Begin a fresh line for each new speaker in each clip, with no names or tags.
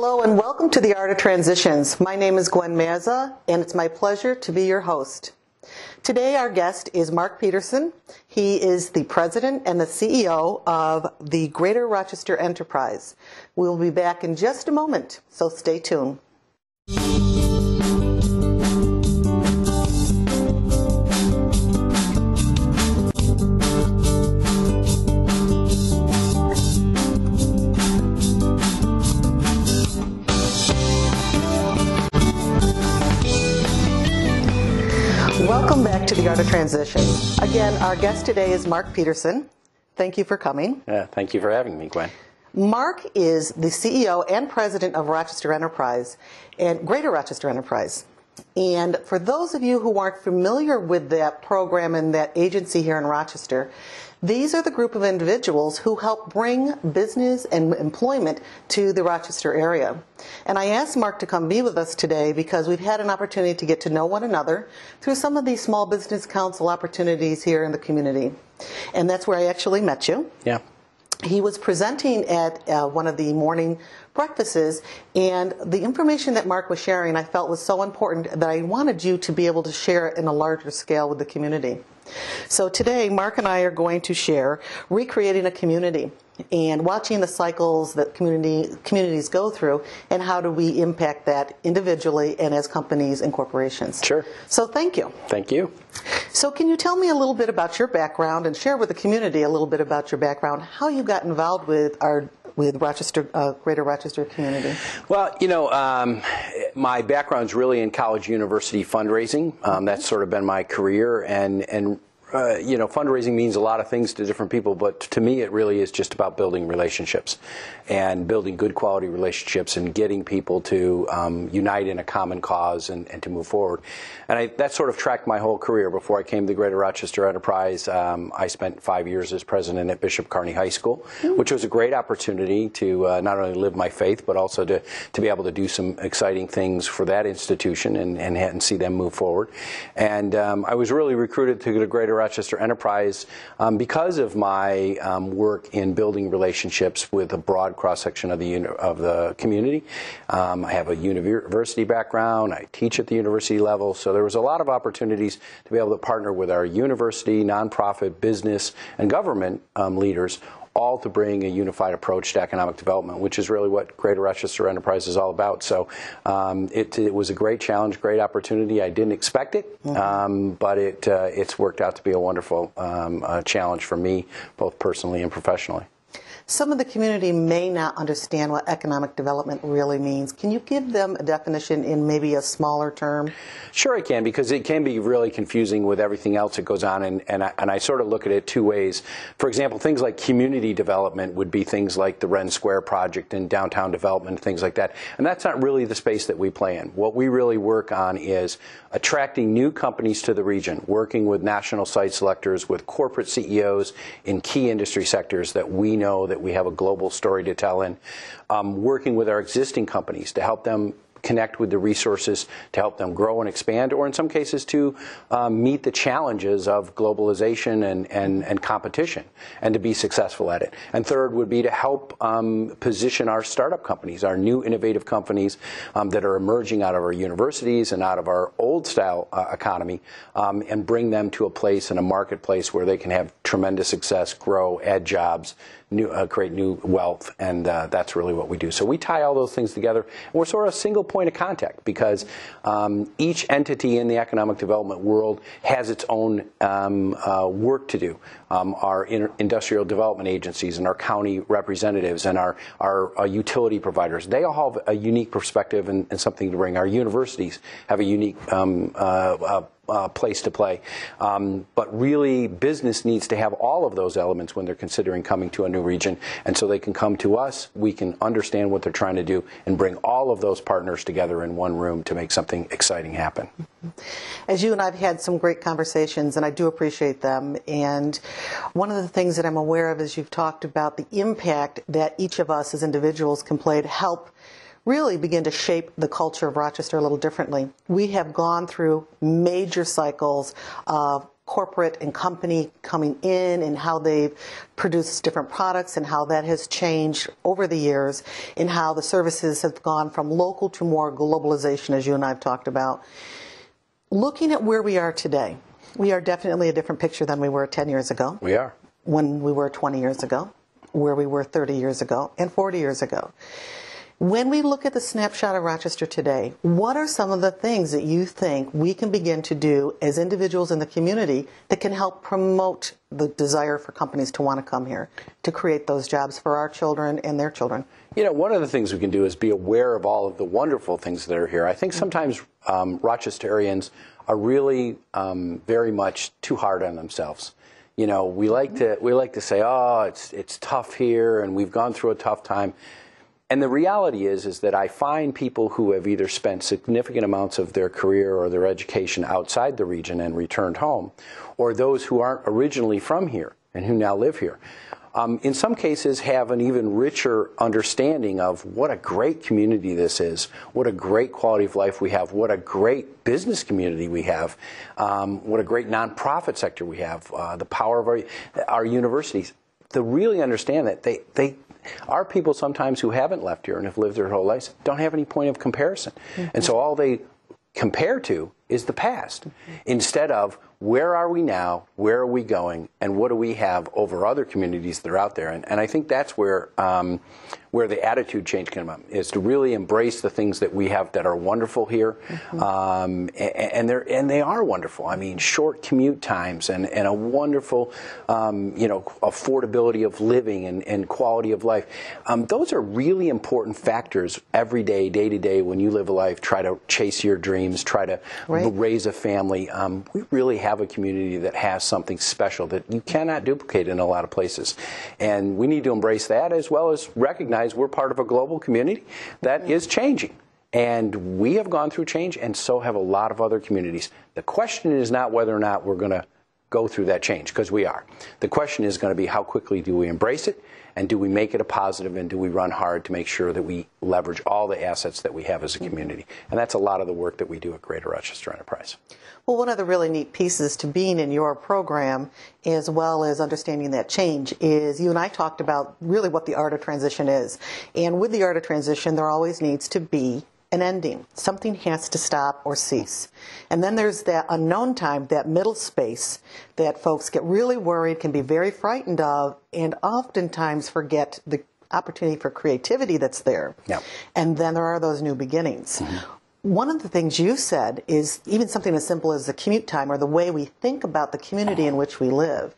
Hello and welcome to the Art of Transitions. My name is Gwen Mazza and it's my pleasure to be your host. Today our guest is Mark Peterson. He is the president and the CEO of the Greater Rochester Enterprise. We'll be back in just a moment, so stay tuned. Welcome back to the Art of Transition. Again, our guest today is Mark Peterson. Thank you for coming.
Thank you for having me, Gwen.
Mark is the CEO and president of Rochester Enterprise and Greater Rochester Enterprise. And for those of you who aren't familiar with that program and that agency here in Rochester, these are the group of individuals who help bring business and employment to the Rochester area. And I asked Mark to come be with us today because we've had an opportunity to get to know one another through some of these small business council opportunities here in the community. And that's where I actually met you.
Yeah.
He was presenting at one of the morning breakfasts, and the information that Mark was sharing I felt was so important that I wanted you to be able to share it in a larger scale with the community. So today, Mark and I are going to share recreating a community and watching the cycles that communities go through and how do we impact that individually and as companies and corporations.
Sure.
So thank you.
Thank you.
So can you tell me a little bit about your background and share with the community a little bit about your background, how you got involved with Rochester, Greater Rochester community?
Well, you know, my background's really in college university fundraising. That's sort of been my career, and you know, fundraising means a lot of things to different people, but to me it really is just about building relationships and building good quality relationships and getting people to unite in a common cause and to move forward. And that sort of tracked my whole career. Before I came to the Greater Rochester Enterprise, I spent 5 years as president at Bishop Kearney High School, which was a great opportunity to not only live my faith, but also to be able to do some exciting things for that institution and see them move forward. And I was really recruited to the Greater Rochester Enterprise because of my work in building relationships with a broad cross-section of the community. I have a university background. I teach at the university level, so there was a lot of opportunities to be able to partner with our university, nonprofit, business, and government leaders, all to bring a unified approach to economic development, which is really what Greater Rochester Enterprise is all about. So it was a great challenge, great opportunity. I didn't expect it, but it's worked out to be a wonderful challenge for me, both personally and professionally.
Some of the community may not understand what economic development really means. Can you give them a definition in maybe a smaller term? Sure
I can, because it can be really confusing with everything else that goes on, and I sort of look at it two ways. For example, things like community development would be things like the Wren Square project and downtown development, things like that. And that's not really the space that we play in. What we really work on is attracting new companies to the region, working with national site selectors, with corporate CEOs in key industry sectors that we know that we have a global story to tell in, working with our existing companies to help them connect with the resources to help them grow and expand, or in some cases to meet the challenges of globalization and competition and to be successful at it. And third would be to help position our startup companies, our new innovative companies that are emerging out of our universities and out of our old style economy, and bring them to a place in a marketplace where they can have tremendous success, grow, add jobs, create new wealth, and that's really what we do. So we tie all those things together, and we're sort of a single point of contact because each entity in the economic development world has its own work to do. Our industrial development agencies and our county representatives and our utility providers, they all have a unique perspective and something to bring. Our universities have a unique place to play. But really, business needs to have all of those elements when they're considering coming to a new region. And so they can come to us, we can understand what they're trying to do, and bring all of those partners together in one room to make something exciting happen.
As you and I have had some great conversations, and I do appreciate them, and one of the things that I'm aware of is you've talked about the impact that each of us as individuals can play to help really begin to shape the culture of Rochester a little differently. We have gone through major cycles of corporate and company coming in and how they've produced different products and how that has changed over the years and how the services have gone from local to more globalization, as you and I have talked about. Looking at where we are today, we are definitely a different picture than we were 10 years ago.
We are.
When we were 20 years ago, where we were 30 years ago, and 40 years ago. When we look at the snapshot of Rochester today, what are some of the things that you think we can begin to do as individuals in the community that can help promote the desire for companies to want to come here, to create those jobs for our children and their children?
You know, one of the things we can do is be aware of all of the wonderful things that are here. I think sometimes Rochesterians are really very much too hard on themselves. You know, we like to say, oh, it's tough here and we've gone through a tough time. And the reality is that I find people who have either spent significant amounts of their career or their education outside the region and returned home, or those who aren't originally from here and who now live here, in some cases have an even richer understanding of what a great community this is, what a great quality of life we have, what a great business community we have, what a great nonprofit sector we have, the power of our universities. To really understand that they our people sometimes who haven't left here and have lived their whole lives don't have any point of comparison. Mm-hmm. And so all they compare to is the past, instead of where are we now, where are we going, and what do we have over other communities that are out there. And I think that's where the attitude change can come, is to really embrace the things that we have that are wonderful here. Mm-hmm. And they are wonderful. I mean, short commute times and a wonderful affordability of living and quality of life. Those are really important factors every day, day to day, when you live a life, try to chase your dreams, try to raise a family. We really have a community that has something special that you cannot duplicate in a lot of places. And we need to embrace that, as well as recognize we're part of a global community that is changing. And we have gone through change, and so have a lot of other communities. The question is not whether or not we're going to go through that change, because we are. The question is going to be, how quickly do we embrace it, and do we make it a positive, and do we run hard to make sure that we leverage all the assets that we have as a community? And that's a lot of the work that we do at Greater Rochester Enterprise.
Well, one of the really neat pieces to being in your program, as well as understanding that change, is you and I talked about really what the art of transition is. And with the art of transition, there always needs to be an ending. Something has to stop or cease. And then there's that unknown time, that middle space that folks get really worried, can be very frightened of, and oftentimes forget the opportunity for creativity that's there. Yep. And then there are those new beginnings. Mm-hmm. One of the things you said is even something as simple as the commute time, or the way we think about the community in which we live.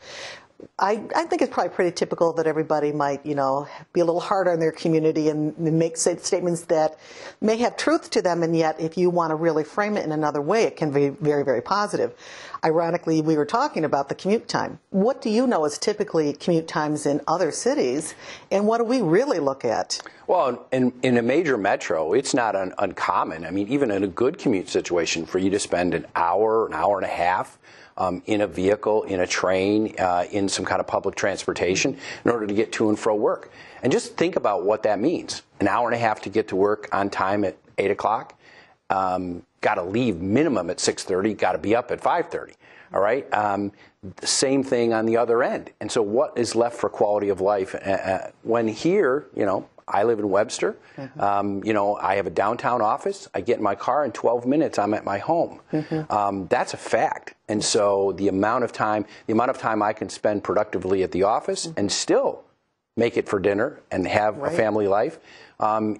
I think it's probably pretty typical that everybody might, be a little hard on their community and make statements that may have truth to them, and yet if you want to really frame it in another way, it can be very, very positive. Ironically, we were talking about the commute time. What do you know is typically commute times in other cities, and what do we really look at?
Well, in a major metro, it's not uncommon. I mean, even in a good commute situation, for you to spend an hour and a half in a vehicle, in a train, in some kind of public transportation in order to get to and from work. And just think about what that means. An hour and a half to get to work on time at 8 o'clock. Got to leave minimum at 6:30, got to be up at 5:30. All right? Same thing on the other end. And so what is left for quality of life? When here, I live in Webster. Mm-hmm. I have a downtown office. I get in my car, in 12 minutes, I'm at my home. Mm-hmm. That's a fact. And so the amount of time I can spend productively at the office mm-hmm. and still make it for dinner and have a family life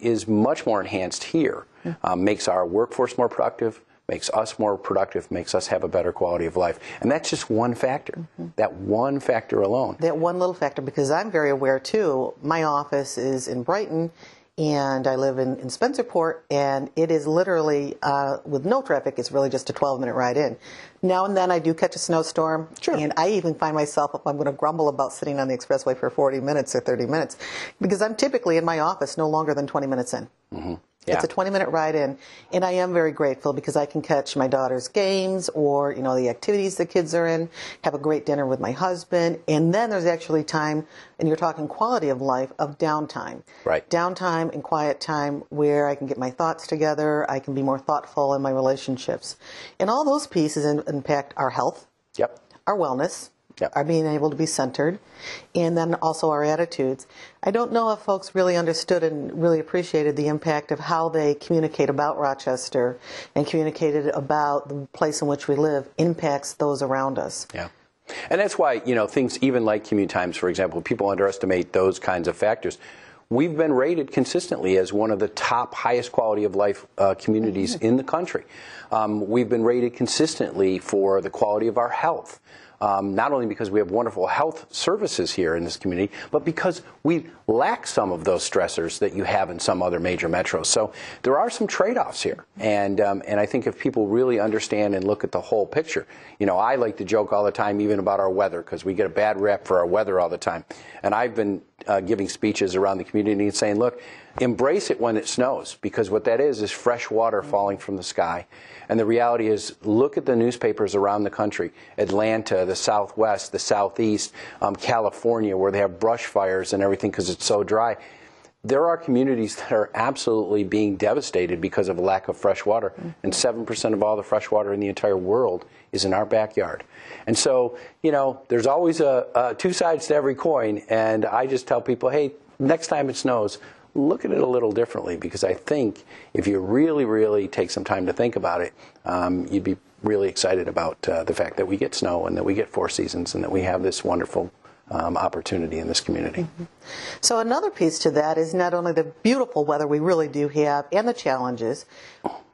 is much more enhanced here. Mm-hmm. Makes our workforce more productive, makes us more productive, makes us have a better quality of life. And that's just one factor, mm-hmm. that one factor alone. That
one little factor, because I'm very aware, too. My office is in Brighton, and I live in Spencerport, and it is literally, with no traffic, it's really just a 12-minute ride in. Now and then I do catch a snowstorm, sure. And I even find myself, if I'm going to grumble about sitting on the expressway for 40 minutes or 30 minutes, because I'm typically in my office no longer than 20 minutes in. Mm-hmm. Yeah. It's a 20-minute ride in, and I am very grateful because I can catch my daughter's games or, the activities the kids are in, have a great dinner with my husband, and then there's actually time, and you're talking quality of life, of downtime. Right. Downtime and quiet time where I can get my thoughts together, I can be more thoughtful in my relationships. And all those pieces impact our health. Yep. our wellness,
Yep.
our being able to be centered, and then also our attitudes. I don't know if folks really understood and really appreciated the impact of how they communicate about Rochester and communicated about the place in which we live impacts those around us.
Yeah. And that's why, things even like commute times, for example, people underestimate those kinds of factors. We've been rated consistently as one of the top highest quality of life communities in the country. We've been rated consistently for the quality of our health. Not only because we have wonderful health services here in this community, but because we lack some of those stressors that you have in some other major metros. So there are some trade-offs here, and I think if people really understand and look at the whole picture, I like to joke all the time even about our weather, because we get a bad rep for our weather all the time. And I've been giving speeches around the community and saying, look, embrace it when it snows, because what that is fresh water falling from the sky. And the reality is, look at the newspapers around the country, Atlanta, the Southwest, the Southeast, California, where they have brush fires and everything because it's so dry. There are communities that are absolutely being devastated because of a lack of fresh water. And 7% of all the fresh water in the entire world is in our backyard. And so, there's always two sides to every coin. And I just tell people, hey, next time it snows, look at it a little differently, because I think if you really, really take some time to think about it, you'd be really excited about the fact that we get snow and that we get 4 seasons and that we have this wonderful opportunity in this community.
So another piece to that is not only the beautiful weather we really do have and the challenges.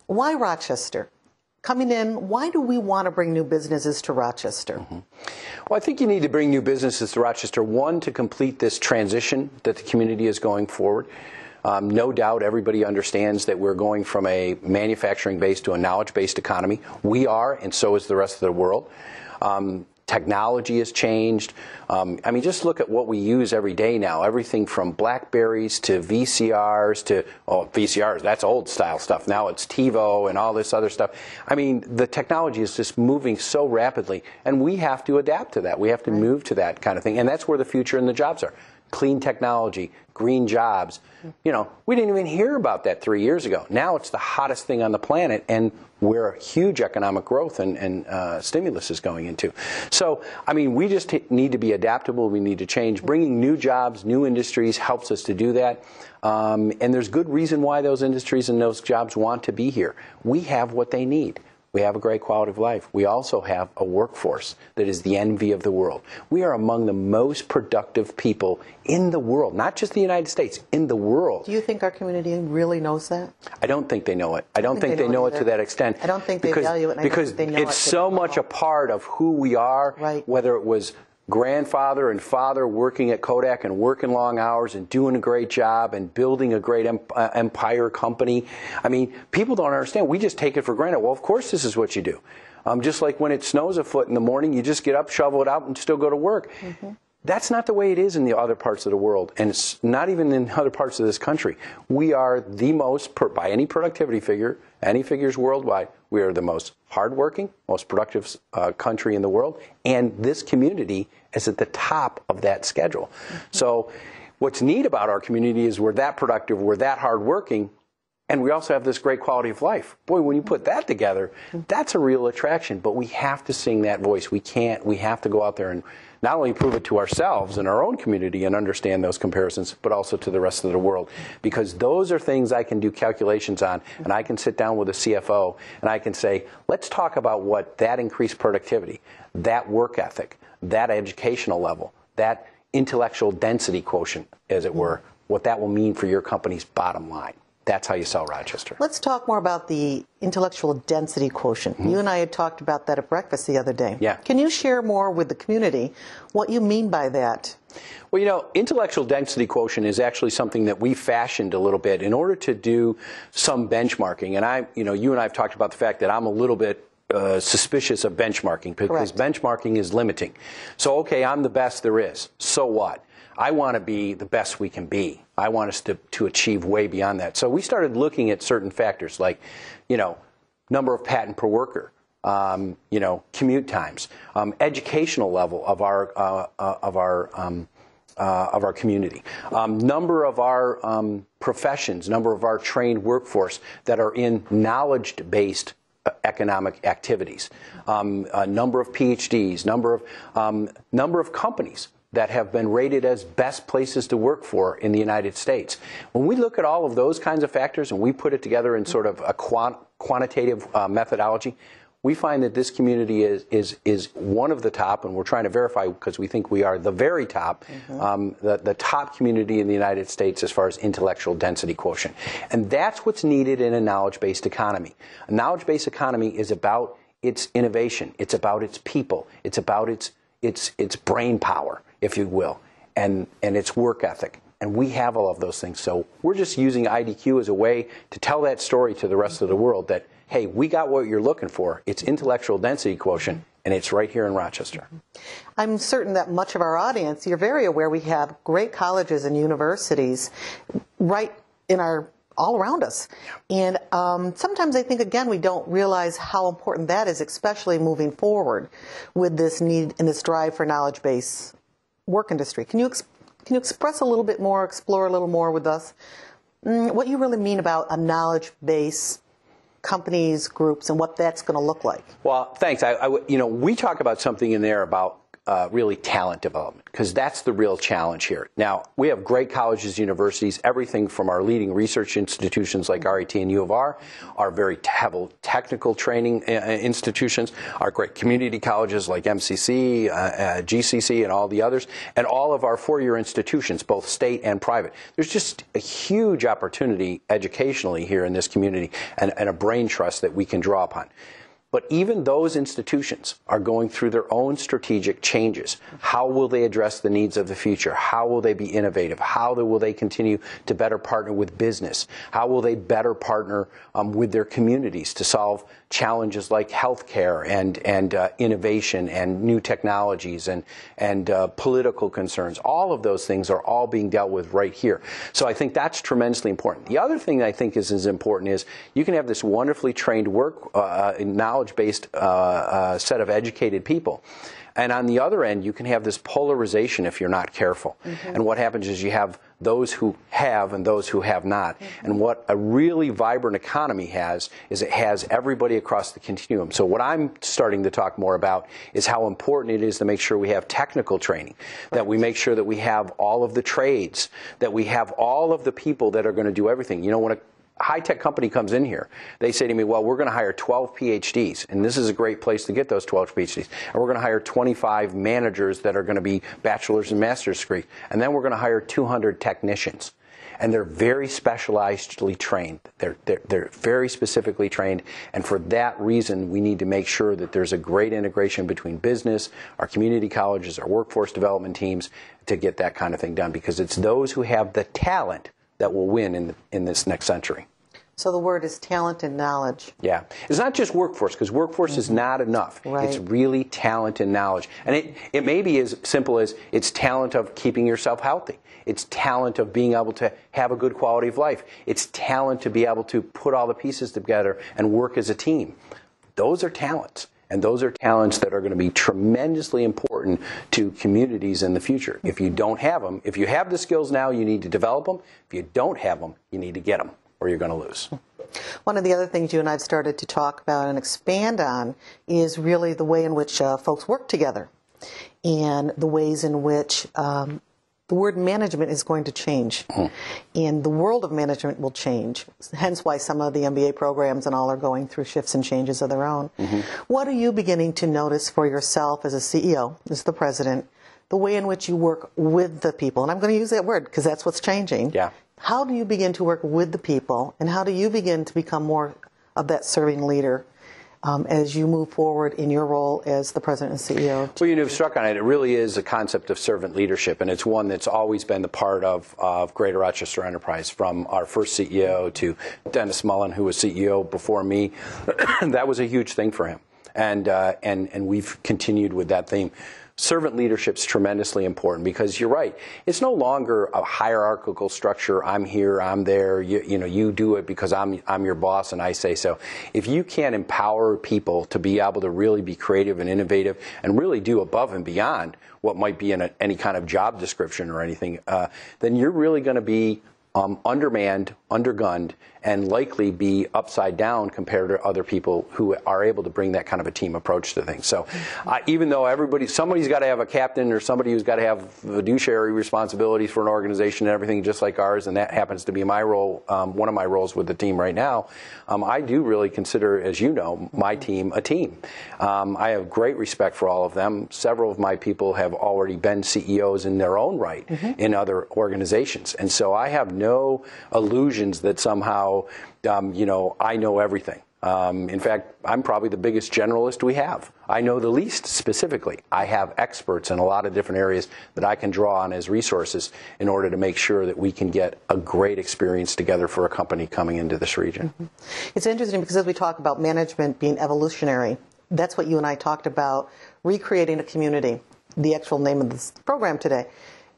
Why Rochester? Coming in, why do we want to bring new businesses to Rochester?
Well, I think you need to bring new businesses to Rochester, one, to complete this transition that the community is going forward. No doubt everybody understands that we're going from a manufacturing-based to a knowledge-based economy. We are, and so is the rest of the world. Technology has changed. Just look at what we use every day now. Everything from Blackberries to VCRs to, VCRs, that's old style stuff. Now it's TiVo and all this other stuff. The technology is just moving so rapidly, and we have to adapt to that. We have to move to that kind of thing, and that's where the future and the jobs are. Clean technology, green jobs. We didn't even hear about that 3 years ago. Now it's the hottest thing on the planet, and where huge economic growth and stimulus is going into. So, we just need to be adaptable. We need to change. Bringing new jobs, new industries helps us to do that. And there's good reason why those industries and those jobs want to be here. We have what they need. We have a great quality of life. We also have a workforce that is the envy of the world. We are among the most productive people in the world, not just the United States, in the world.
Do you think our community really knows that?
I don't think they know it. I don't think they know it to that extent.
I don't think they value it.
Because it's so much a part of who we are, whether it was grandfather and father working at Kodak and working long hours and doing a great job and building a great empire company. People don't understand. We just take it for granted. Well, of course this is what you do. Just like when it snows a foot in the morning, you just get up, shovel it out, and still go to work. That's not the way it is in the other parts of the world, and it's not even in other parts of this country. We are the most, by any productivity figure, any figures worldwide, we are the most hardworking, most productive country in the world, and this community is at the top of that schedule. So what's neat about our community is we're that productive, we're that hardworking, and we also have this great quality of life. Boy, when you put that together, that's a real attraction, but we have to sing that voice. We have to go out there and not only prove it to ourselves in our own community and understand those comparisons, but also to the rest of the world. Because those are things I can do calculations on, and I can sit down with a CFO and I can say, let's talk about what that increased productivity, that work ethic, that educational level, that intellectual density quotient, as it were, what that will mean for your company's bottom line. That's how you sell Rochester.
Let's talk more about the intellectual density quotient. You and I had talked about that at breakfast the other day.
Yeah.
Can you share more with the community what you mean by that?
Well, intellectual density quotient is actually something that we fashioned a little bit in order to do some benchmarking. And you and I have talked about the fact that I'm a little bit suspicious of benchmarking, because benchmarking is limiting. So, okay, I'm the best there is. So what? I want to be the best we can be. I want us to achieve way beyond that. So we started looking at certain factors like, number of patent per worker, commute times, educational level of our community, number of our professions, number of our trained workforce that are in knowledge-based economic activities, a number of PhDs, number of companies that have been rated as best places to work for in the United States. When we look at all of those kinds of factors and we put it together in sort of a quantitative methodology, we find that this community is one of the top, and we're trying to verify because we think we are the very top, the top community in the United States as far as intellectual density quotient. And that's what's needed in a knowledge-based economy. A knowledge-based economy is about its innovation. It's about its people. It's about its brain power, if you will, and its work ethic. And we have all of those things. So we're just using IDQ as a way to tell that story to the rest of the world that, hey, we got what you're looking for. It's intellectual density quotient, and it's right here in Rochester.
I'm certain that much of our audience, you're very aware we have great colleges and universities right in all around us. And sometimes I think, again, we don't realize how important that is, especially moving forward with this need and this drive for knowledge-based work industry. Can you express a little bit more, explore a little more with us what you really mean about a knowledge-based companies, groups, and what that's going to look like?
Well, thanks. We talk about something in there about really talent development, because that's the real challenge here. Now, we have great colleges, universities, everything from our leading research institutions like RIT and U of R, our very technical training institutions, our great community colleges like MCC, GCC, and all the others, and all of our four-year institutions, both state and private. There's just a huge opportunity educationally here in this community, and a brain trust that we can draw upon. But even those institutions are going through their own strategic changes. How will they address the needs of the future? How will they be innovative? How will they continue to better partner with business? How will they better partner with their communities to solve challenges like healthcare and innovation and new technologies and political concerns? All of those things are all being dealt with right here. So I think that's tremendously important. The other thing I think is as important is you can have this wonderfully trained knowledge-based set of educated people. And on the other end, you can have this polarization if you're not careful. And what happens is you have those who have and those who have not. And what a really vibrant economy has is it has everybody across the continuum. So what I'm starting to talk more about is how important it is to make sure we have technical training, that we make sure that we have all of the trades, that we have all of the people that are going to do everything. You know, when a high-tech company comes in here, they say to me, well, we're going to hire 12 PhDs, and this is a great place to get those 12 PhDs. And we're going to hire 25 managers that are going to be bachelor's and master's degree. And then we're going to hire 200 technicians. And they're very specializedly trained. They're very specifically trained. And for that reason, we need to make sure that there's a great integration between business, our community colleges, our workforce development teams to get that kind of thing done, because it's those who have the talent that will win in this next century.
So the word is talent and knowledge.
Yeah. It's not just workforce, because workforce is not enough.
Right.
It's really talent and knowledge. And it may be as simple as it's talent of keeping yourself healthy. It's talent of being able to have a good quality of life. It's talent to be able to put all the pieces together and work as a team. Those are talents. And those are talents that are going to be tremendously important to communities in the future. If you don't have them, if you have the skills now, you need to develop them. If you don't have them, you need to get them, or you're going to lose.
One of the other things you and I have started to talk about and expand on is really the way in which folks work together, and the ways in which the word management is going to change, and the world of management will change, hence why some of the MBA programs and all are going through shifts and changes of their own. What are you beginning to notice for yourself as a CEO, as the president, the way in which you work with the people? And I'm going to use that word because that's what's changing. Yeah. How do you begin to work with the people, and how do you begin to become more of that serving leader as you move forward in your role as the president and CEO?
Well, you've struck on it. It really is a concept of servant leadership, and it's one that's always been the part of Greater Rochester Enterprise, from our first CEO to Dennis Mullen, who was CEO before me. That was a huge thing for him, and we've continued with that theme. Servant leadership is tremendously important, because you're right. It's no longer a hierarchical structure. I'm here, I'm there. You do it because I'm your boss and I say so. If you can't empower people to be able to really be creative and innovative and really do above and beyond what might be in any kind of job description or anything, then you're really going to be undermanned, undergunned, and likely be upside down compared to other people who are able to bring that kind of a team approach to things. So even though somebody's got to have a captain or somebody who's got to have fiduciary responsibilities for an organization and everything just like ours, and that happens to be my role, one of my roles with the team right now, I do really consider, as you know, my team a team. I have great respect for all of them. Several of my people have already been CEOs in their own right in other organizations. And so I have no illusions that somehow, I know everything. In fact, I'm probably the biggest generalist we have. I know the least specifically. I have experts in a lot of different areas that I can draw on as resources in order to make sure that we can get a great experience together for a company coming into this region.
It's interesting because as we talk about management being evolutionary, that's what you and I talked about, recreating a community, the actual name of this program today.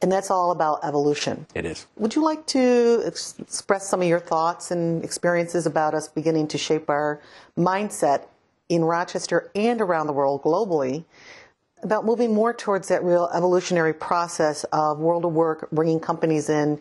And that's all about evolution.
It is.
Would you like to express some of your thoughts and experiences about us beginning to shape our mindset in Rochester and around the world globally about moving more towards that real evolutionary process of world of work, bringing companies in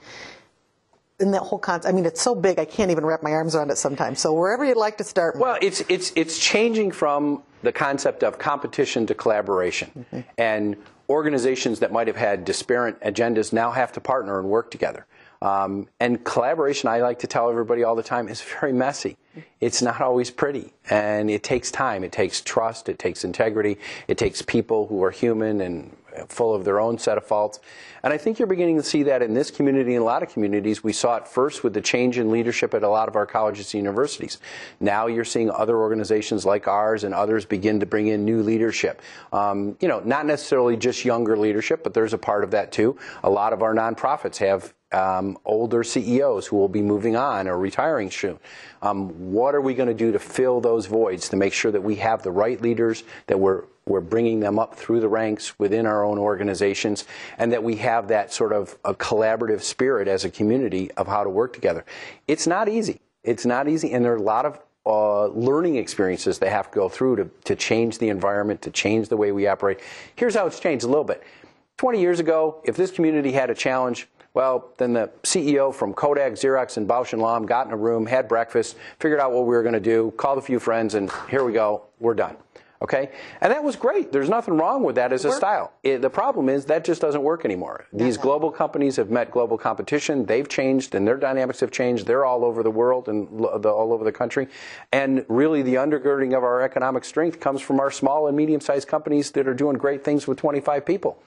that whole concept? I mean, it's so big I can't even wrap my arms around it sometimes. So wherever you'd like to start.
Well, it's changing from the concept of competition to collaboration. And organizations that might have had disparate agendas now have to partner and work together. And collaboration, I like to tell everybody all the time, is very messy. It's not always pretty, and it takes time. It takes trust. It takes integrity. It takes people who are human and full of their own set of faults. And I think you're beginning to see that in this community and a lot of communities. We saw it first with the change in leadership at a lot of our colleges and universities. Now you're seeing other organizations like ours and others begin to bring in new leadership. Not necessarily just younger leadership, but there's a part of that too. A lot of our nonprofits have older CEOs who will be moving on or retiring soon. What are we going to do to fill those voids to make sure that we have the right leaders, that we're bringing them up through the ranks within our own organizations, and that we have that sort of a collaborative spirit as a community of how to work together. It's not easy. It's not easy, and there are a lot of learning experiences they have to go through to change the environment, to change the way we operate. Here's how it's changed a little bit. 20 years ago, if this community had a challenge, well, then the CEO from Kodak, Xerox, and Bausch & Lomb got in a room, had breakfast, figured out what we were going to do, called a few friends, and here we go, we're done. Okay? And that was great. There's nothing wrong with that as a style. The problem is that just doesn't work anymore. These global companies have met global competition. They've changed, and their dynamics have changed. They're all over the world and all over the country. And really the undergirding of our economic strength comes from our small and medium-sized companies that are doing great things with 25 people.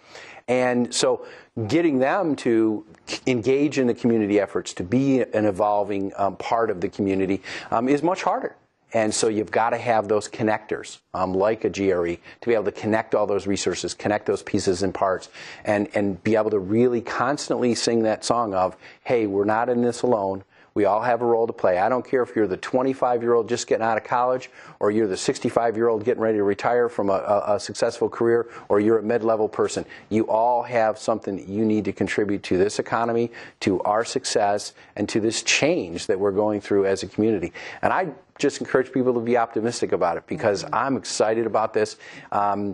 And so getting them to engage in the community efforts, to be an evolving part of the community is much harder. And so you've got to have those connectors, like a GRE, to be able to connect all those resources, connect those pieces and parts, and be able to really constantly sing that song of, hey, we're not in this alone. We all have a role to play. I don't care if you're the 25-year-old just getting out of college, or you're the 65-year-old getting ready to retire from a successful career, or you're a mid-level person. You all have something that you need to contribute to this economy, to our success, and to this change that we're going through as a community. And I just encourage people to be optimistic about it, because I'm excited about this.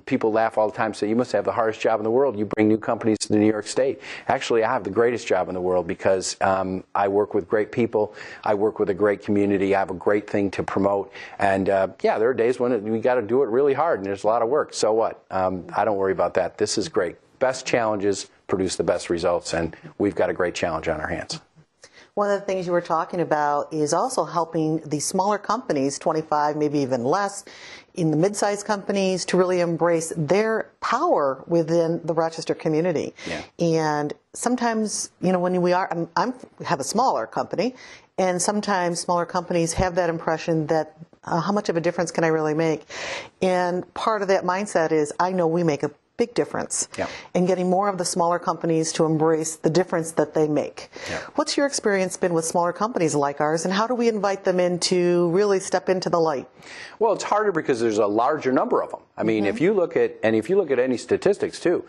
People laugh all the time, say, you must have the hardest job in the world. You bring new companies to New York State. Actually, I have the greatest job in the world, because I work with great people. I work with a great community. I have a great thing to promote. And yeah, there are days when we got to do it really hard, and there's a lot of work. So what? I don't worry about that. This is great. Best challenges produce the best results, and we've got a great challenge on our hands.
One of the things you were talking about is also helping the smaller companies, 25, maybe even less, in the mid-sized companies, to really embrace their power within the Rochester community. Yeah. And sometimes, when we are, I have a smaller company, and sometimes smaller companies have that impression that how much of a difference can I really make? And part of that mindset is, I know we make a big difference, and getting more of the smaller companies to embrace the difference that they make. Yeah. What's your experience been with smaller companies like ours, and how do we invite them in to really step into the light?
Well, it's harder because there's a larger number of them. I mean, if you look at any statistics too,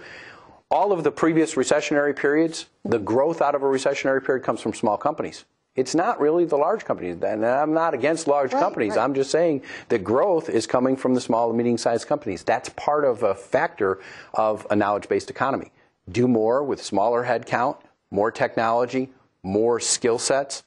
all of the previous recessionary periods, the growth out of a recessionary period comes from small companies. It's not really the large companies, and I'm not against large companies. Right. I'm just saying that growth is coming from the small and medium-sized companies. That's part of a factor of a knowledge-based economy. Do more with smaller headcount, more technology, more skill sets.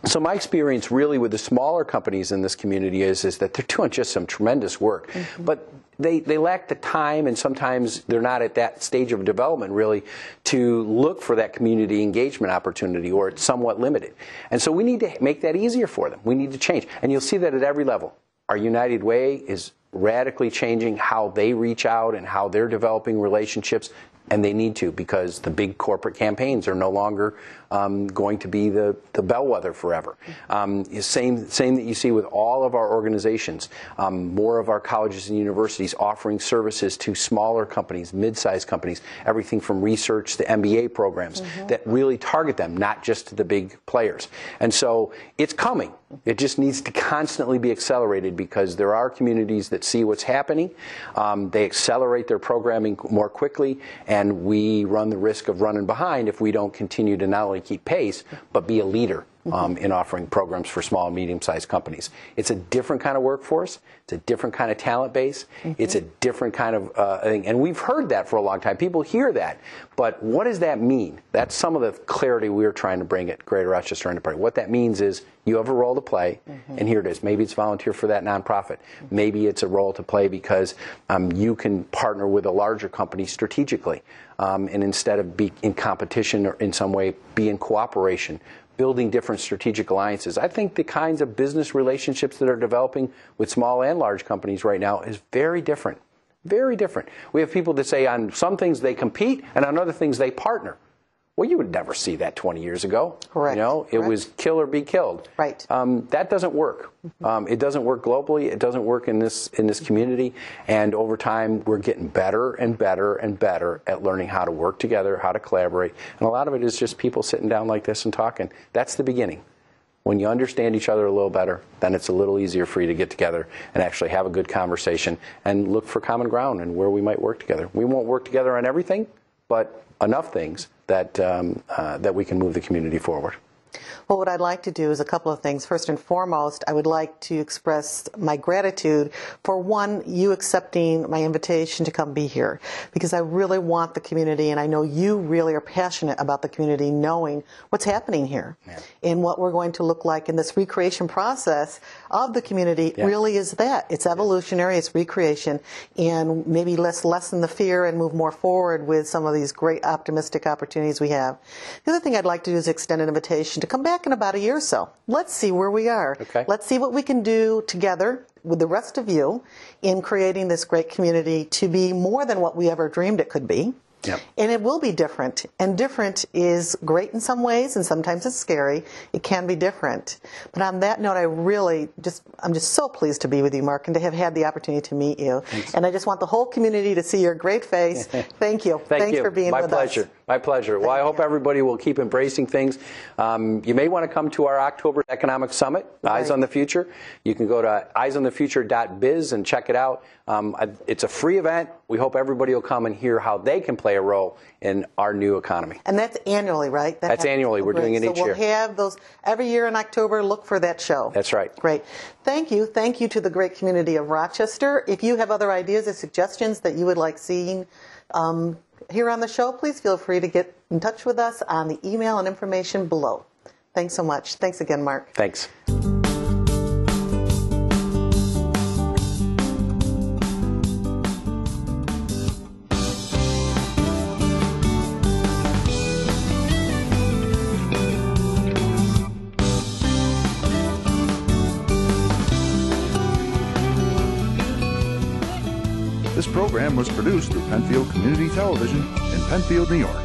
So my experience really with the smaller companies in this community is that they're doing just some tremendous work. But they lack the time, and sometimes they're not at that stage of development really to look for that community engagement opportunity, or it's somewhat limited. And so we need to make that easier for them. We need to change. And you'll see that at every level. Our United Way is radically changing how they reach out and how they're developing relationships. And they need to, because the big corporate campaigns are no longer going to be the bellwether forever. Same that you see with all of our organizations. More of our colleges and universities offering services to smaller companies, mid-sized companies, everything from research to MBA programs that really target them, not just to the big players. And so it's coming. It just needs to constantly be accelerated, because there are communities that see what's happening. They accelerate their programming more quickly, and we run the risk of running behind if we don't continue to not only keep pace, but be a leader in offering programs for small and medium-sized companies. It's a different kind of workforce. It's a different kind of talent base. It's a different kind of thing. And we've heard that for a long time. People hear that. But what does that mean? That's some of the clarity we're trying to bring at Greater Rochester Enterprise. What that means is you have a role to play, and here it is. Maybe it's volunteer for that nonprofit. Maybe it's a role to play because you can partner with a larger company strategically. And instead of be in competition or in some way be in cooperation, building different strategic alliances. I think the kinds of business relationships that are developing with small and large companies right now is very different. Very different. We have people that say on some things they compete and on other things they partner. Well, you would never see that 20 years ago.
Correct.
You know, it was kill or be killed.
Right.
That doesn't work. It doesn't work globally. It doesn't work in this community. And over time, we're getting better and better and better at learning how to work together, how to collaborate. And a lot of it is just people sitting down like this and talking. That's the beginning. When you understand each other a little better, then it's a little easier for you to get together and actually have a good conversation and look for common ground and where we might work together. We won't work together on everything, but enough things that that we can move the community forward.
Well, what I'd like to do is a couple of things. First and foremost, I would like to express my gratitude for, one, you accepting my invitation to come be here, because I really want the community, and I know you really are passionate about the community, knowing what's happening here and what we're going to look like in this recreation process of the community. Really is that. It's evolutionary, it's recreation, and maybe let's lessen the fear and move more forward with some of these great optimistic opportunities we have. The other thing I'd like to do is extend an invitation to come back in about a year or so. Let's see where we are.
Okay.
Let's see what we can do together with the rest of you in creating this great community to be more than what we ever dreamed it could be.
Yep.
And it will be different. And different is great in some ways, and sometimes it's scary. It can be different. But on that note, I'm just so pleased to be with you, Mark, and to have had the opportunity to meet you.
Thanks.
And I just want the whole community to see your great face. Thank you. Thanks for being with us.
My pleasure. My pleasure. Well, I hope everybody will keep embracing things. You may want to come to our October Economic Summit, Eyes on the Future. You can go to eyesonthefuture.biz and check it out. It's a free event. We hope everybody will come and hear how they can play a role in our new economy.
And that's annually, right?
That's annually. We're doing it each year.
So we'll have those every year in October. Look for that show.
That's right.
Great. Thank you. Thank you to the great community of Rochester. If you have other ideas or suggestions that you would like seeing here on the show, please feel free to get in touch with us on the email and information below. Thanks so much. Thanks again, Mark.
Thanks.
This program was produced through Penfield Community Television in Penfield, New York.